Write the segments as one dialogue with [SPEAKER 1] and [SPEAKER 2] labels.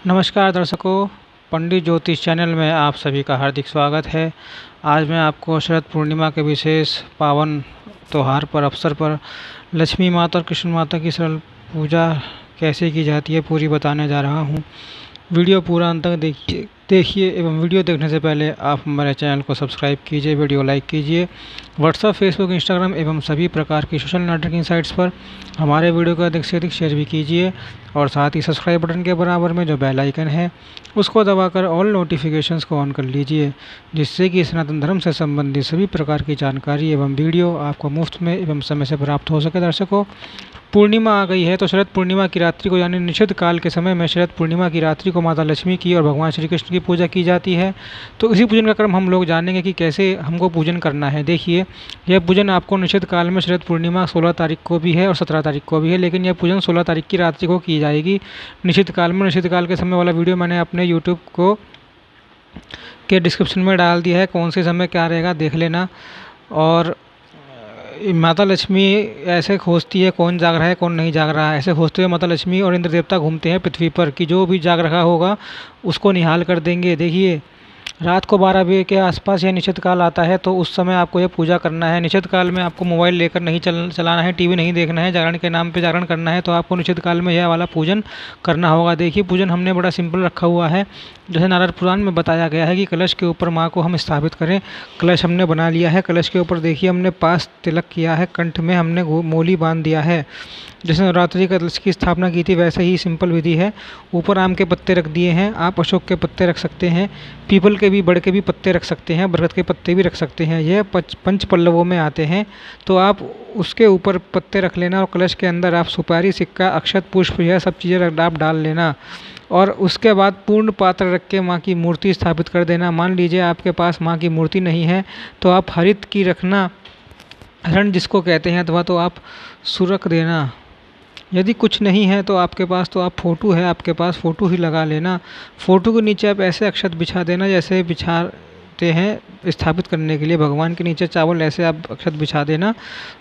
[SPEAKER 1] नमस्कार दर्शकों, पंडित ज्योतिष चैनल में आप सभी का हार्दिक स्वागत है। आज मैं आपको शरद पूर्णिमा के विशेष पावन त्यौहार पर अवसर पर लक्ष्मी माता और कृष्ण माता की सरल पूजा कैसे की जाती है पूरी बताने जा रहा हूँ। वीडियो पूरा अंत तक देखिए एवं वीडियो देखने से पहले आप हमारे चैनल को सब्सक्राइब कीजिए, वीडियो लाइक कीजिए। व्हाट्सएप, फेसबुक, इंस्टाग्राम एवं सभी प्रकार की सोशल नेटवर्किंग साइट्स पर हमारे वीडियो को अधिक से अधिक शेयर भी कीजिए और साथ ही सब्सक्राइब बटन के बराबर में जो बेल आइकन है उसको दबाकर ऑल नोटिफिकेशंस को ऑन कर लीजिए, जिससे कि सनातन धर्म से संबंधित सभी प्रकार की जानकारी एवं वीडियो आपको मुफ्त में एवं समय से प्राप्त हो सके। दर्शकों, पूर्णिमा आ गई है तो शरद पूर्णिमा की रात्रि को यानी निषिद्ध काल के समय में शरद पूर्णिमा की रात्रि को माता लक्ष्मी की और भगवान श्री कृष्ण की पूजा की जाती है। तो इसी पूजन का क्रम हम लोग जानेंगे कि कैसे हमको पूजन करना है। देखिए, यह पूजन आपको निषिद्ध काल में शरद पूर्णिमा 16 तारीख को भी है और 17 तारीख को भी है, लेकिन यह पूजन 16 तारीख की रात्रि को की जाएगी निषिद्ध काल में। निषिद्ध काल के समय वाला वीडियो मैंने अपने यूट्यूब को के डिस्क्रिप्शन में डाल दिया है, कौन से समय क्या रहेगा देख लेना। और माता लक्ष्मी ऐसे खोजती है कौन जाग रहा है कौन नहीं जाग रहा है। ऐसे खोजते हुए माता लक्ष्मी और इंद्र देवता घूमते हैं पृथ्वी पर कि जो भी जाग रखा होगा उसको निहाल कर देंगे। देखिए, रात को 12 बजे के आसपास यह निषिद्ध काल आता है, तो उस समय आपको यह पूजा करना है। निषिद्ध काल में आपको मोबाइल लेकर नहीं चलाना है, टीवी नहीं देखना है, जागरण के नाम पे जागरण करना है। तो आपको निषिद्ध काल में यह वाला पूजन करना होगा। देखिए, पूजन हमने बड़ा सिंपल रखा हुआ है। जैसे नारद पुराण में बताया गया है कि कलश के ऊपर माँ को हम स्थापित करें। कलश हमने बना लिया है। कलश के ऊपर देखिए हमने पास तिलक किया है, कंठ में हमने मोली बांध दिया है। जैसे नवरात्रि का कलश की स्थापना की थी वैसे ही सिंपल विधि है। ऊपर आम के पत्ते रख दिए हैं, आप अशोक के पत्ते रख सकते हैं, पीपल के भी बड़ के भी पत्ते रख सकते हैं, बरगद के पत्ते भी रख सकते हैं। यह पंच पल्लवों में आते हैं, तो आप उसके ऊपर पत्ते रख लेना और कलश के अंदर आप सुपारी, सिक्का, अक्षत, पुष्प यह सब चीज़ें आप डाल लेना। और उसके बाद पूर्ण पात्र रख के माँ की मूर्ति स्थापित कर देना। मान लीजिए आपके पास माँ की मूर्ति नहीं है तो आप हरित की रखना, हरण जिसको कहते हैं, अथवा तो आप सुरख देना। यदि कुछ नहीं है तो आपके पास तो आप फ़ोटो है, आपके पास फ़ोटो ही लगा लेना। फ़ोटो के नीचे आप ऐसे अक्षत बिछा देना जैसे बिछाते हैं स्थापित करने के लिए। भगवान के नीचे चावल ऐसे आप अक्षत बिछा देना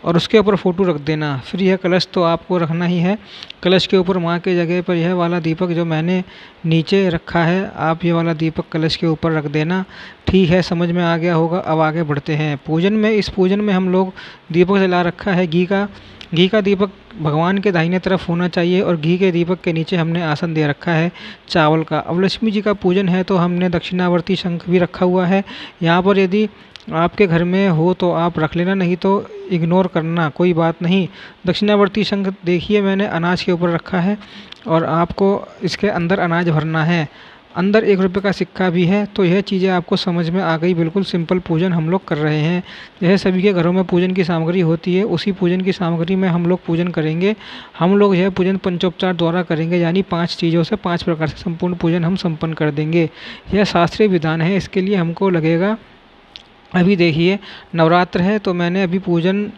[SPEAKER 1] और उसके ऊपर फ़ोटो रख देना। फिर यह कलश तो आपको रखना ही है। कलश के ऊपर माँ के जगह पर यह वाला दीपक जो मैंने नीचे रखा है, आप ये वाला दीपक कलश के ऊपर रख देना। ठीक है, समझ में आ गया होगा। अब आगे बढ़ते हैं पूजन में। इस पूजन में हम लोग दीपक जला रखा है घी का दीपक भगवान के दाहिने तरफ होना चाहिए और घी के दीपक के नीचे हमने आसन दे रखा है चावल का। अब लक्ष्मी जी का पूजन है तो हमने दक्षिणावर्ती शंख भी रखा हुआ है। यहाँ पर यदि आपके घर में हो तो आप रख लेना, नहीं तो इग्नोर करना, कोई बात नहीं। दक्षिणावर्ती शंख देखिए मैंने अनाज के ऊपर रखा है और आपको इसके अंदर अनाज भरना है। अंदर 1 रुपये का सिक्का भी है। तो यह चीज़ें आपको समझ में आ गई। बिल्कुल सिंपल पूजन हम लोग कर रहे हैं। यह सभी के घरों में पूजन की सामग्री होती है, उसी पूजन की सामग्री में हम लोग पूजन करेंगे। हम लोग यह पूजन पंचोपचार द्वारा करेंगे, यानी 5 चीज़ों से 5 प्रकार से संपूर्ण पूजन हम संपन्न कर देंगे। यह शास्त्रीय विधान है। इसके लिए हमको लगेगा, अभी देखिए नवरात्र है तो मैंने अभी पूजन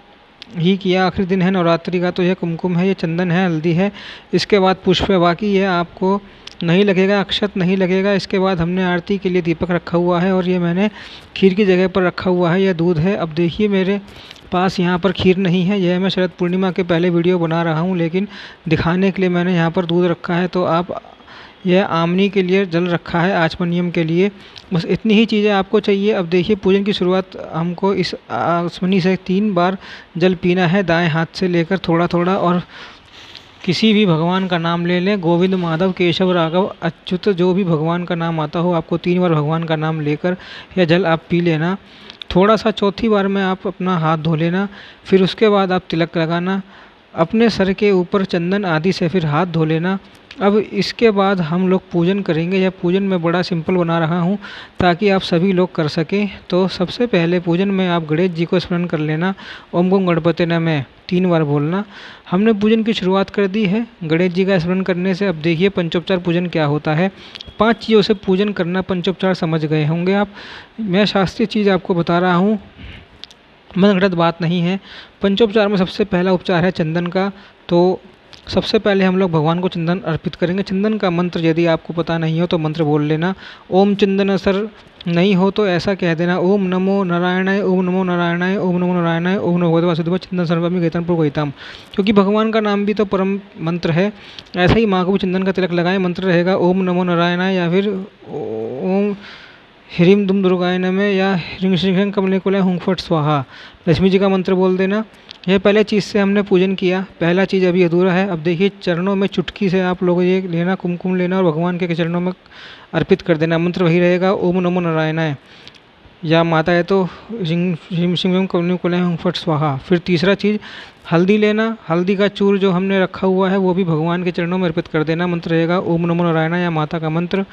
[SPEAKER 1] ही किया, आखिरी दिन है नवरात्रि का, तो यह कुमकुम है, ये चंदन है, हल्दी है। इसके बाद पुष्प है, बाकी यह आपको नहीं लगेगा, अक्षत नहीं लगेगा। इसके बाद हमने आरती के लिए दीपक रखा हुआ है और ये मैंने खीर की जगह पर रखा हुआ है, यह दूध है। अब देखिए मेरे पास यहाँ पर खीर नहीं है, यह मैं शरद पूर्णिमा के पहले वीडियो बना रहा हूँ, लेकिन दिखाने के लिए मैंने यहाँ पर दूध रखा है। तो आप यह आमनी के लिए जल रखा है, आचमनियम के लिए। बस इतनी ही चीज़ें आपको चाहिए। अब देखिए पूजन की शुरुआत हमको इस आचमनी से 3 बार जल पीना है, दाएं हाथ से लेकर थोड़ा थोड़ा, और किसी भी भगवान का नाम ले लें, गोविंद, माधव, केशव, राघव, अच्युत, जो भी भगवान का नाम आता हो आपको 3 बार भगवान का नाम लेकर यह जल आप पी लेना। थोड़ा सा चौथी बार में आप अपना हाथ धो लेना। फिर उसके बाद आप तिलक लगाना, अपने सर के ऊपर चंदन आदि से फिर हाथ धो लेना। अब इसके बाद हम लोग पूजन करेंगे। यह पूजन मैं बड़ा सिंपल बना रहा हूँ ताकि आप सभी लोग कर सकें। तो सबसे पहले पूजन में आप गणेश जी को स्मरण कर लेना, ओम गम गणपति नमः 3 बार बोलना। हमने पूजन की शुरुआत कर दी है गणेश जी का स्मरण करने से। अब देखिए पंचोपचार पूजन क्या होता है। 5 चीज़ों से पूजन करना, पंचोपचार समझ गए होंगे आप। मैं शास्त्रीय चीज़ आपको बता रहा हूँ, मनगढ़ंत बात नहीं है। पंचोपचार में सबसे पहला उपचार है चंदन का। तो सबसे पहले हम लोग भगवान को चंदन अर्पित करेंगे। चंदन का मंत्र यदि आपको पता नहीं हो तो मंत्र बोल लेना। ओम चंदन सर नहीं हो तो ऐसा कह देना, ओम नमो नारायणाय, ओम नमो नारायणाय, ओम नमो नारायणाय, ओम नमो भगवते वासुदेवाय चंदन सर्वमी गीतम पुरोहितम। क्योंकि भगवान का नाम भी तो परम मंत्र है, ऐसा ही माँ को भी चंदन का तिलक लगाएं। मंत्र रहेगा ओम नमो नारायणाय या फिर ओम ह्रीं दुम दुर्गाय नमः या ह्रीं श्रीं कमले कुलाय हुं फट स्वाहा। लक्ष्मी जी का मंत्र बोल देना। यह पहले चीज़ से हमने पूजन किया, पहला चीज़ अभी अधूरा है। अब देखिए चरणों में चुटकी से आप लोग ये लेना, कुमकुम लेना और भगवान के चरणों में अर्पित कर देना। मंत्र वही रहेगा ओम नमो नारायणाय, या माता है तो ह्रीं श्रीं कमले कुलाय हुं फट स्वाहा। फिर तीसरा चीज़ हल्दी लेना, हल्दी का चूर जो हमने रखा हुआ है वो भी भगवान के चरणों में अर्पित कर देना। मंत्र रहेगा ओम नमो नारायणाय या माता का मंत्र।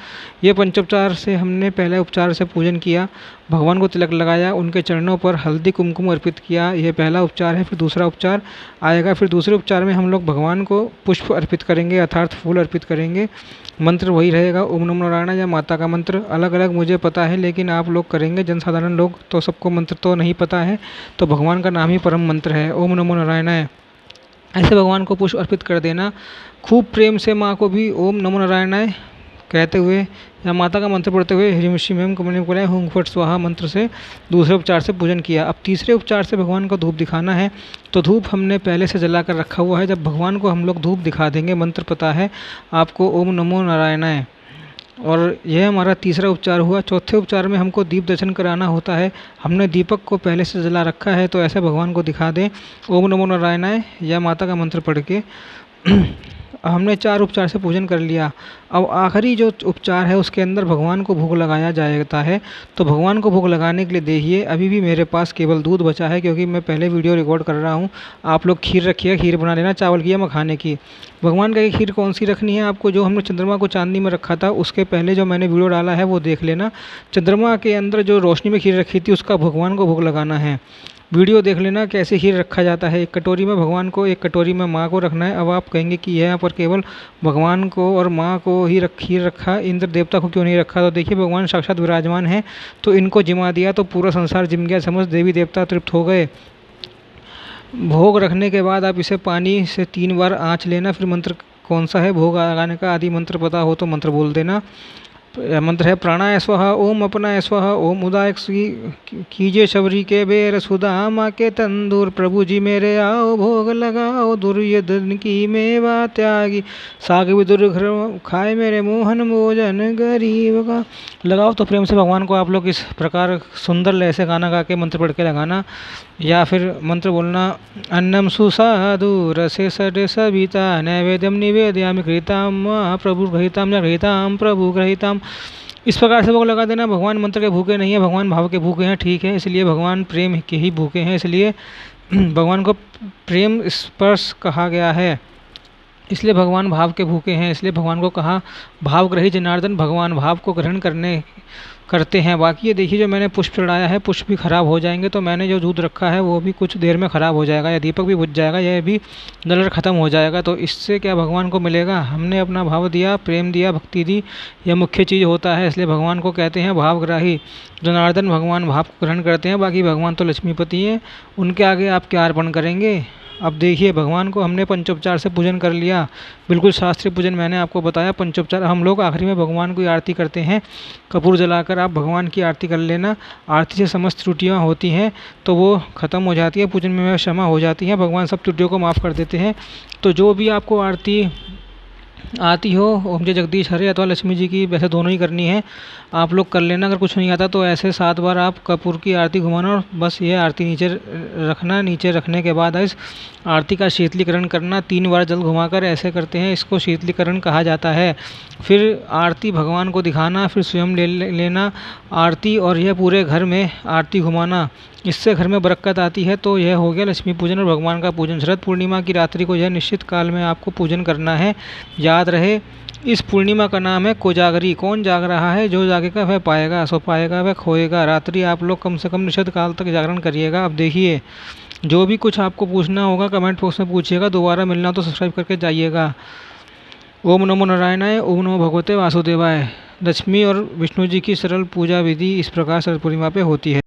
[SPEAKER 1] ये पंचोपचार से हमने पहले उपचार से पूजन किया, भगवान को तिलक लगाया, उनके चरणों पर हल्दी कुमकुम अर्पित किया। यह पहला उपचार है। फिर दूसरा उपचार आएगा। फिर दूसरे उपचार में हम लोग भगवान को पुष्प अर्पित करेंगे, अर्थात फूल अर्पित करेंगे। मंत्र वही रहेगा ओम नमो नारायणाय या माता का मंत्र। अलग अलग मुझे पता है, लेकिन आप लोग करेंगे, जनसाधारण लोग तो सबको मंत्र तो नहीं पता है, तो भगवान का नाम ही परम मंत्र है, ओम नमो नारायणाय। ऐसे भगवान को पुष्प अर्पित कर देना। खूब प्रेम से माँ को भी ओम नमो नारायणाय कहते हुए या माता का मंत्र पढ़ते हुए ह्रीं श्रीं कमले कुलाय हुं फट स्वाहा मंत्र से दूसरे उपचार से पूजन किया। अब तीसरे उपचार से भगवान को धूप दिखाना है, तो धूप हमने पहले से जला कर रखा हुआ है। जब भगवान को हम लोग धूप दिखा देंगे, मंत्र पता है आपको ओम नमो नारायणाय, और यह हमारा तीसरा उपचार हुआ। चौथे उपचार में हमको दीप दर्शन कराना होता है। हमने दीपक को पहले से जला रखा है, तो ऐसे भगवान को दिखा दें ओम नमो नारायणाय या माता का मंत्र पढ़ के। हमने 4 उपचार से पूजन कर लिया। अब आखिरी जो उपचार है उसके अंदर भगवान को भोग लगाया जाता है। तो भगवान को भोग लगाने के लिए देखिए अभी भी मेरे पास केवल दूध बचा है, क्योंकि मैं पहले वीडियो रिकॉर्ड कर रहा हूँ। आप लोग खीर रखिएगा, खीर बना लेना, चावल की या मखाने की। भगवान का ये खीर कौन सी रखनी है आपको, जो हमने चंद्रमा को चांदनी में रखा था उसके पहले जो मैंने वीडियो डाला है वो देख लेना। चंद्रमा के अंदर जो रोशनी में खीर रखी थी उसका भगवान को भोग लगाना है। वीडियो देख लेना कैसे खीर रखा जाता है। एक कटोरी में भगवान को, एक कटोरी में माँ को रखना है। अब आप कहेंगे कि यहाँ पर केवल भगवान को और माँ को ही खीर रखा, इंद्र देवता को क्यों नहीं रखा। तो देखिए भगवान साक्षात विराजमान है, तो इनको जिमा दिया तो पूरा संसार जिम गया, समझ देवी देवता तृप्त हो गए। भोग रखने के बाद आप इसे पानी से 3 बार आँच लेना। फिर मंत्र कौन सा है भोग लगाने का, आदि मंत्र पता हो तो मंत्र बोल देना। मंत्र है प्राणाय स्वाहा, ओम अपनाय स्वाहा, ओम उदाय कीजिए शबरी के बेर, सुदामा के तंदूर, प्रभु जी मेरे आओ भोग लगाओ, दुर्योधन की मेवा त्यागी, साग भी दुर्घ्र खाए मेरे मोहन भोजन गरीब का। लगाओ तो प्रेम से भगवान को आप लोग इस प्रकार सुंदर लय से गाना गा के मंत्र पढ़ के लगाना, या फिर मंत्र बोलना अन्नम सुसादु रसे सडे सविता, नैवेद्यम निवेदयामि घृताम प्रभु ग्रहीताम या घृताम प्रभु ग्रहीताम। इस प्रकार से भोग लगा देना। भगवान मंत्र के भूखे नहीं है, भगवान भाव के भूखे हैं, ठीक है। इसलिए भगवान प्रेम के ही भूखे हैं, इसलिए भगवान को प्रेम स्पर्श कहा गया है, इसलिए भगवान भाव के भूखे हैं। इसलिए भगवान को कहा भाव ग्रही जनार्दन, भगवान भाव को ग्रहण करते हैं। बाकी ये देखिए जो मैंने पुष्प चढ़ाया है, पुष्प भी खराब हो जाएंगे, तो मैंने जो दूध रखा है वो भी कुछ देर में ख़राब हो जाएगा, या दीपक भी बुझ जाएगा, यह भी नलर ख़त्म हो जाएगा। तो इससे क्या भगवान को मिलेगा, हमने अपना भाव दिया, प्रेम दिया, भक्ति दी, यह मुख्य चीज़ होता है। इसलिए भगवान को कहते हैं भावग्राही जनार्दन, भगवान भाव को ग्रहण करते हैं। बाकी भगवान तो लक्ष्मीपति हैं, उनके आगे आप क्या अर्पण करेंगे। अब देखिए भगवान को हमने पंचोपचार से पूजन कर लिया, बिल्कुल शास्त्रीय पूजन मैंने आपको बताया। पंचोपचार हम लोग आखिरी में भगवान की आरती करते हैं, कपूर जलाकर आप भगवान की आरती कर लेना। आरती से समस्त त्रुटियां होती हैं तो वो ख़त्म हो जाती है, पूजन में क्षमा हो जाती है, भगवान सब त्रुटियों को माफ़ कर देते हैं। तो जो भी आपको आरती आती हो, ओम जय जगदीश हरे अथवा लक्ष्मी जी की, वैसे दोनों ही करनी है, आप लोग कर लेना। अगर कुछ नहीं आता तो ऐसे 7 बार आप कपूर की आरती घुमाना और बस ये आरती नीचे रखना। नीचे रखने के बाद इस आरती का शीतलीकरण करना, 3 बार जल घुमाकर ऐसे करते हैं, इसको शीतलीकरण कहा जाता है। फिर आरती भगवान को दिखाना, फिर स्वयं लेना आरती, और यह पूरे घर में आरती घुमाना, इससे घर में बरकत आती है। तो यह हो गया लक्ष्मी पूजन और भगवान का पूजन। शरद पूर्णिमा की रात्रि को यह निश्चित काल में आपको पूजन करना है। याद रहे इस पूर्णिमा का नाम है कोजागरी। कौन जाग रहा है, जो जागेगा वह पाएगा, सो पाएगा वह खोएगा। रात्रि आप लोग कम से कम निश्चित काल तक जागरण करिएगा। अब देखिए जो भी कुछ आपको पूछना होगा कमेंट बॉक्स में पूछिएगा, दोबारा मिलना तो सब्सक्राइब करके जाइएगा। ओम नमो नारायणाय, ओम नमो भगवते वासुदेवाय। लक्ष्मी और विष्णु जी की सरल पूजा विधि इस प्रकार शरद पूर्णिमा पे होती है।